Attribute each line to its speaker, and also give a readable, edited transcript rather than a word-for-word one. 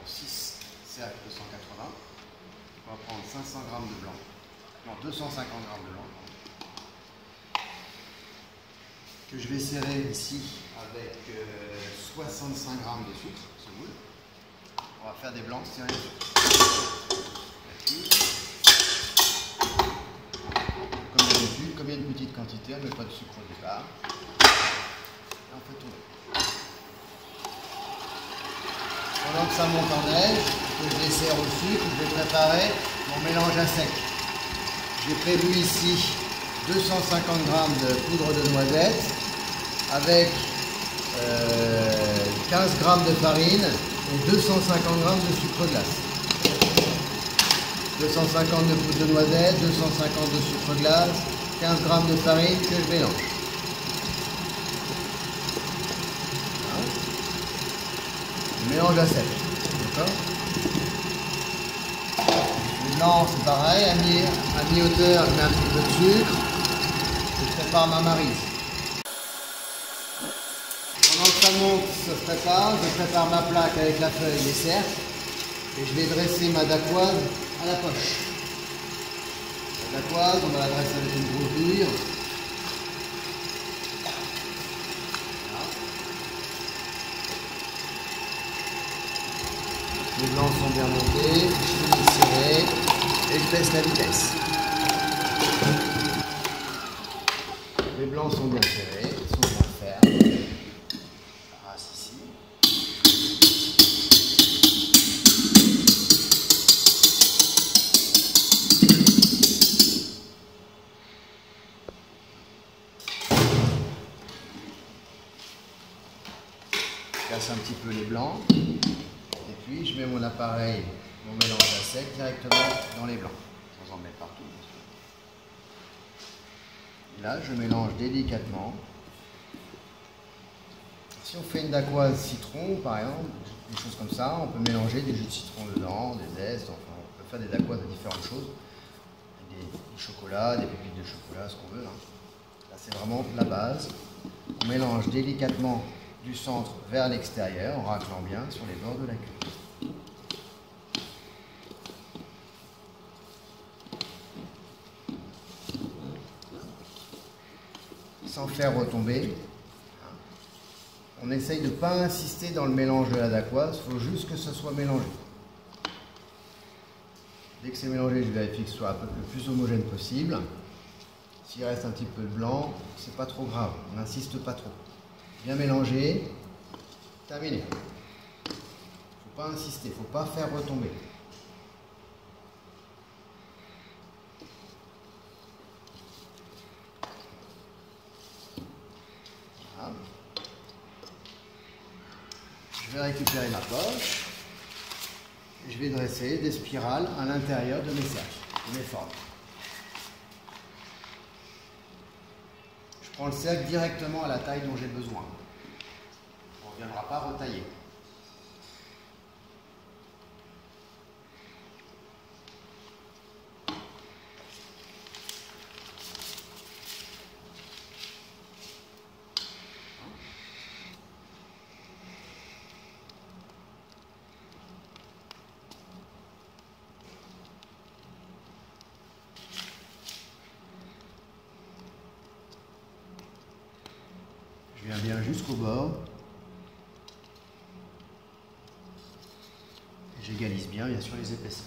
Speaker 1: pour 6 cercles de 180. On va prendre 500 g de blanc, non 250 g de blanc, que je vais serrer ici avec 65 g de sucre, ce moule. On va faire des blancs serrés de sucre. Comme d'habitude, comme il y a une petite quantité, on ne met pas de sucre au départ. Et on fait tourner. Pendant que ça monte en neige, que je les serre au sucre, je vais préparer mon mélange à sec. J'ai prévu ici 250 g de poudre de noisette avec 15 g de farine et 250 g de sucre glace. 250 de poudre de noisette, 250 de sucre glace, 15 g de farine que je mélange. Mélange à sec. D'accord. Le blanc, c'est pareil, à mi-hauteur, je mets un petit peu de sucre. Je prépare ma maryse. Pendant que ça monte, ça se prépare. Je prépare ma plaque avec la feuille, les cercles. Et je vais dresser ma dacquoise à la poche. La dacquoise, on va la dresser avec une grosse dure. Les blancs sont bien montés, je finis serré et je baisse la vitesse. Les blancs sont bien serrés, sont bien fermes. Ah, ici. Je casse un petit peu les blancs. Et puis je mets mon appareil, mon mélange à sec directement dans les blancs, sans en mettre partout. Et là, je mélange délicatement. Si on fait une dacquoise citron, par exemple, des choses comme ça, on peut mélanger des jus de citron dedans, des zestes, enfin, on peut faire des dacquoises de différentes choses. Du chocolat, des pépites de chocolat, ce qu'on veut. Là, c'est vraiment la base. On mélange délicatement du centre vers l'extérieur en raclant bien sur les bords de la cuve. Sans faire retomber. On essaye de ne pas insister dans le mélange de la dacquoise, il faut juste que ce soit mélangé. Dès que c'est mélangé, je vérifie que ce soit le plus homogène possible. S'il reste un petit peu de blanc, c'est pas trop grave, on n'insiste pas trop. Bien mélangé, terminé. Il ne faut pas insister, il ne faut pas faire retomber. Voilà. Je vais récupérer ma poche et je vais dresser des spirales à l'intérieur de mes cercles, de mes formes. Je prends le cercle directement à la taille dont j'ai besoin. On ne viendra pas retailler. Je viens bien jusqu'au bord. Et j'égalise bien sûr les épaisseurs.